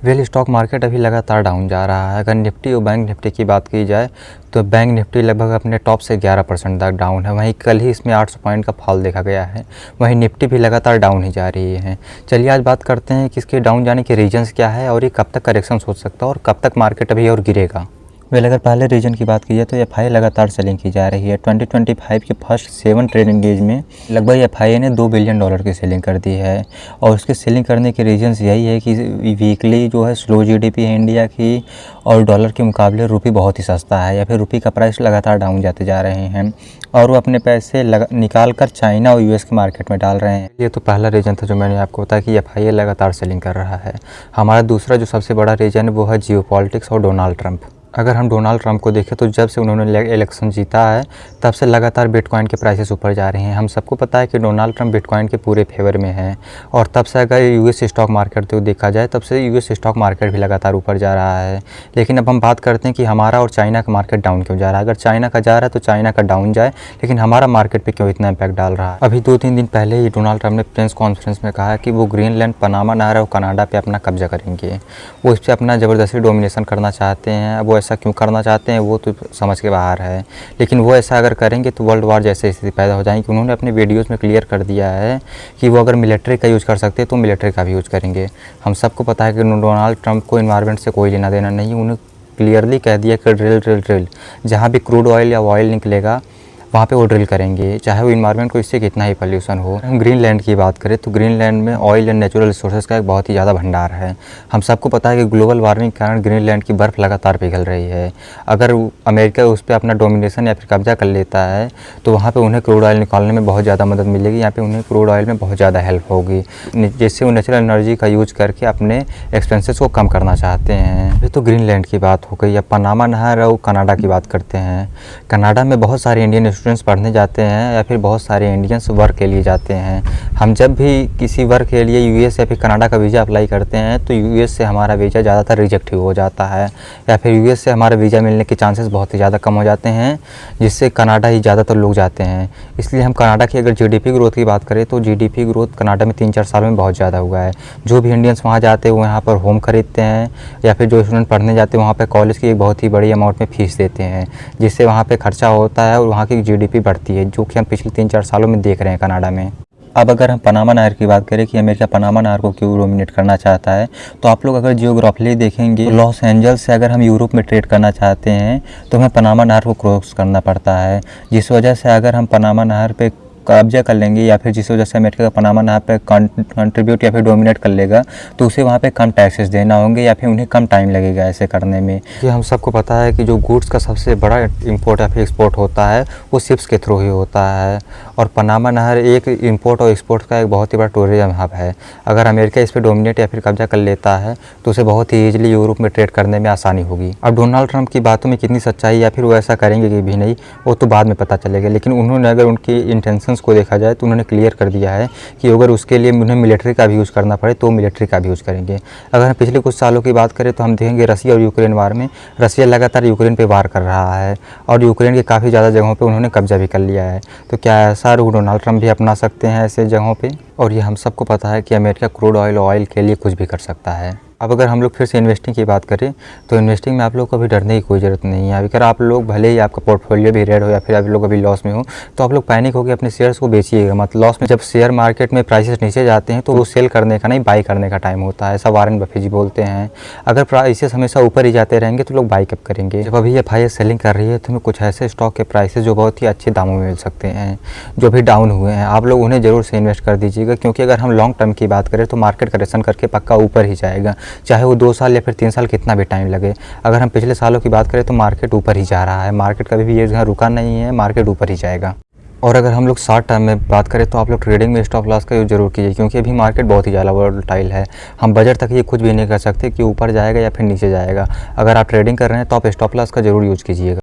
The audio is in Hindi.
वेल स्टॉक मार्केट अभी लगातार डाउन जा रहा है। अगर निफ्टी और बैंक निफ्टी की बात की जाए तो बैंक निफ्टी लगभग अपने टॉप से 11% तक डाउन है। वहीं कल ही इसमें 800 पॉइंट का फॉल देखा गया है। वहीं निफ्टी भी लगातार डाउन ही जा रही है। चलिए आज बात करते हैं कि इसके डाउन जाने के रीजंस क्या है और ये कब तक करेक्शन हो सकता है और कब तक मार्केट अभी और गिरेगा। वेल अगर पहले रीजन की बात की जाए तो एफआई लगातार सेलिंग की जा रही है। 2025 के फर्स्ट 7 ट्रेडिंग डेज में लगभग एफआई ने $2 बिलियन की सेलिंग कर दी है। और उसके सेलिंग करने के रीजंस यही है कि वीकली जो है स्लो जीडीपी है इंडिया की और डॉलर के मुकाबले रुपी बहुत ही सस्ता है या फिर रुपी का प्राइस लगातार डाउन जाते जा रहे हैं और वो अपने पैसे निकाल कर चाइना और यूएस के मार्केट में डाल रहे हैं। ये तो पहला रीज़न था जो मैंने आपको बताया कि एफआई लगातार सेलिंग कर रहा है। हमारा दूसरा जो सबसे बड़ा रीज़न है वो है जियोपॉलिटिक्स और डोनाल्ड ट्रंप। अगर हम डोनाल्ड ट्रंप को देखें तो जब से उन्होंने इलेक्शन जीता है तब से लगातार बिटकॉइन के प्राइसेस ऊपर जा रहे हैं। हम सबको पता है कि डोनाल्ड ट्रंप बिटकॉइन के पूरे फेवर में है और तब से अगर यूएस स्टॉक मार्केट तो देखा जाए तब से यूएस स्टॉक मार्केट भी लगातार ऊपर जा रहा है। लेकिन अब हम बात करते हैं कि हमारा और चाइना का मार्केट डाउन क्यों जा रहा है। अगर चाइना का जा रहा है तो चाइना का डाउन जाए, लेकिन हमारा मार्केट पर क्यों इतना इम्पैक्ट डाल रहा है। अभी 2-3 दिन पहले ही डोनाल्ड ट्रंप ने प्रेस कॉन्फ्रेंस में कहा कि वो ग्रीनलैंड, पनामा नहर और कनाडा पर अपना कब्जा करेंगे। वो इस पर अपना ज़बरदस्ती डोमिनेशन करना चाहते हैं। अब वो ऐसा क्यों करना चाहते हैं वो तो समझ के बाहर है, लेकिन वो ऐसा अगर करेंगे तो वर्ल्ड वार जैसे स्थिति पैदा हो जाएगी। उन्होंने अपने वीडियोस में क्लियर कर दिया है कि वो अगर मिलिट्री का यूज़ कर सकते हैं तो मिलिट्री का भी यूज़ करेंगे। हम सबको पता है कि डोनाल्ड ट्रंप को इन्वायरमेंट से कोई लेना देना नहीं। उन्हें क्लियरली कह दिया कि ड्रिल जहाँ भी क्रूड ऑयल या ऑयल निकलेगा वहाँ पे वो ड्रिल करेंगे, चाहे वो इन्वायरमेंट को इससे कितना ही पॉल्यूशन हो। हम ग्रीनलैंड की बात करें तो ग्रीनलैंड में ऑयल एंड नेचुरल रिसोर्सेज का एक बहुत ही ज़्यादा भंडार है। हम सबको पता है कि ग्लोबल वार्मिंग के कारण ग्रीनलैंड की बर्फ़ लगातार पिघल रही है। अगर अमेरिका उस पर अपना डोमिनेशन या फिर कब्जा कर लेता है तो वहाँ पर उन्हें क्रूड ऑयल निकालने में बहुत ज़्यादा मदद मिलेगी। यहाँ पर उन्हें क्रूड ऑयल में बहुत ज़्यादा हेल्प होगी, जिससे वो नेचुरल एनर्जी का यूज करके अपने एक्सपेंसेस को कम करना चाहते हैं। ये तो ग्रीनलैंड की बात हो गई। अब पनामा नहर और कनाडा की बात करते हैं। कनाडा में बहुत सारे इंडियन स्टूडेंट्स पढ़ने जाते हैं या फिर बहुत सारे इंडियंस वर्क के लिए जाते हैं। हम जब भी किसी वर्क के लिए यूएस या फिर कनाडा का वीज़ा अप्लाई करते हैं तो यूएस से हमारा वीज़ा ज़्यादातर रिजेक्ट ही हो जाता है या फिर यूएस से हमारा वीज़ा मिलने के चांसेस बहुत ही ज़्यादा कम हो जाते हैं, जिससे कनाडा ही ज़्यादातर लोग जाते हैं। इसलिए हम कनाडा की अगर जीडीपी ग्रोथ की बात करें तो जीडीपी ग्रोथ कनाडा में 3-4 साल में बहुत ज़्यादा हुआ है। जो भी इंडियंस वहाँ जाते हैं वो यहाँ पर होम खरीदते हैं या फिर जो स्टूडेंट पढ़ने जाते हैं वहाँ पर कॉलेज की एक बहुत ही बड़ी अमाउंट में फ़ीस देते हैं, जिससे वहाँ पर खर्चा होता है और वहाँ की जीडीपी बढ़ती है, जो कि हम पिछले 3-4 सालों में देख रहे हैं कनाडा में। अब अगर हम पनामा नहर की बात करें कि अमेरिका पनामा नहर को क्यों डोमिनेट करना चाहता है, तो आप लोग अगर जियोग्राफिकली देखेंगे लॉस एंजल्स से अगर हम यूरोप में ट्रेड करना चाहते हैं तो हमें पनामा नहर को क्रॉस करना पड़ता है, जिस वजह से अगर हम पनामा नहर पे कब्जा कर लेंगे या फिर जिस वजह से अमेरिका का पनामा नहर पे कंट्रीब्यूट या फिर डोमिनेट कर लेगा तो उसे वहाँ पे कम टैक्सेस देना होंगे या फिर उन्हें कम टाइम लगेगा ऐसे करने में। कि हम सबको पता है कि जो गुड्स का सबसे बड़ा इंपोर्ट या फिर एक्सपोर्ट होता है वो शिप्स के थ्रू ही होता है और पनामा नहर एक इंपोर्ट और एक्सपोर्ट का एक बहुत ही बड़ा टूरिज्म हब है। अगर अमेरिका इस पर डोमिनेट या फिर कब्जा कर लेता है तो उसे बहुत ही ईजिली यूरोप में ट्रेड करने में आसानी होगी। अब डोनाल्ड ट्रंप की बातों में कितनी सच्चाई या फिर वो ऐसा करेंगे कि भी नहीं वो तो बाद में पता चलेगा, लेकिन उन्होंने अगर उनकी इंटेंशन को देखा जाए तो उन्होंने क्लियर कर दिया है कि अगर उसके लिए उन्हें मिलिट्री का भी यूज़ करना पड़े तो मिलिट्री का भी यूज़ करेंगे। अगर हम पिछले कुछ सालों की बात करें तो हम देखेंगे रसिया और यूक्रेन वार में रसिया लगातार यूक्रेन पे वार कर रहा है और यूक्रेन के काफ़ी ज़्यादा जगहों पे उन्होंने कब्जा भी कर लिया है। तो क्या ऐसा रुख डोनाल्ड ट्रंप भी अपना सकते हैं ऐसे जगहों पर? और ये हम सबको पता है कि अमेरिका क्रूड ऑयल के लिए कुछ भी कर सकता है। अब अगर हम लोग फिर से इन्वेस्टिंग की बात करें तो इन्वेस्टिंग में आप लोग को अभी डरने की कोई ज़रूरत नहीं है। अगर आप लोग भले ही आपका पोर्टफोलियो भी रेड हो या फिर आप लोग अभी लॉस में हो तो आप लोग पैनिक होकर अपने शेयर्स को बेचिएगा मत। लॉस में जब शेयर मार्केट में प्राइसेस नीचे जाते हैं तो वो सेल करने का नहीं बाई करने का टाइम होता है, ऐसा वारेन बफे जी बोलते हैं। अगर प्राइसेस हमेशा ऊपर ही जाते रहेंगे तो लोग बाई कब करेंगे। जब अभी एफआई सेलिंग कर रही है तो हमें कुछ ऐसे स्टॉक के प्राइसेस जो बहुत ही अच्छे दामों में मिल सकते हैं जो भी डाउन हुए हैं, आप लोग उन्हें ज़रूर से इन्वेस्ट कर दीजिएगा, क्योंकि अगर हम लॉन्ग टर्म की बात करें तो मार्केट करेक्शन करके पक्का ऊपर ही जाएगा, चाहे वो 2 साल या फिर 3 साल कितना भी टाइम लगे। अगर हम पिछले सालों की बात करें तो मार्केट ऊपर ही जा रहा है, मार्केट कभी भी ये जगह रुका नहीं है, मार्केट ऊपर ही जाएगा। और अगर हम लोग शॉर्ट टर्म में बात करें तो आप लोग ट्रेडिंग में स्टॉप लॉस का यूज़ जरूर कीजिए, क्योंकि अभी मार्केट बहुत ही ज़्यादा वोलेटाइल है। हम बजट तक ये कुछ भी नहीं कर सकते कि ऊपर जाएगा या फिर नीचे जाएगा। अगर आप ट्रेडिंग कर रहे हैं तो आप स्टॉप लॉस का जरूर यूज़ कीजिएगा।